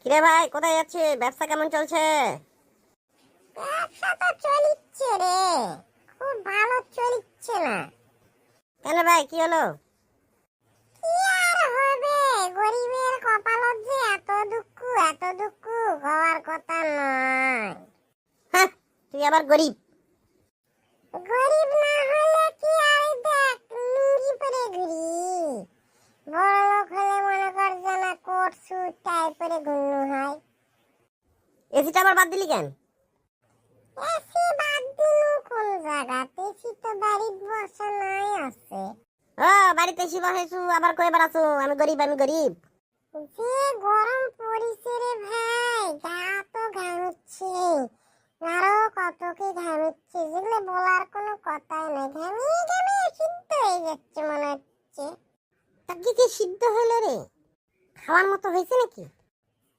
কিরে ভাই, কোথায় যাচ্ছে? ব্যবসা কেমন চলছে? ব্যবসা তো চলিচ্ছে রে, খুব ভালো চলিচ্ছে না। কেন ভাই, কি হলো? কি আর হবে, গরিবের কপালত যে এত দুঃখ হওয়ার কথা নয়। হ্যাঁ, তুই আবার গরিব? গরিব না হলে কি আর দেখ লুঙ্গি পরে ঘুরি, বড়লোক হলে মনে কর যে না কোট স্যুট টাই পরে ঘুরনো হয়। এসিটা আবার বাদ দিলি কেন? এসি বাদ দিনু কোন জায়গাতে, এসি তো বাড়ির বসা নাই আছে। ও, বাড়িতে এসি বসাইছু, আবার কয়ে বেড়াছু আমি গরিব আমি গরিব। যে গরম পড়িছে রে ভাই, গা তো ঘামছে, আরো কত কি ঘামছে, যেগুলো বলার কোনো কথাই নাই। ঘামিয়ে ঘামিয়ে সিদ্ধ হয়ে যাচ্ছে মনে হচ্ছে। তা কি কি সিদ্ধ হইলো রে? খাওয়ার মতো হয়েছে নাকি?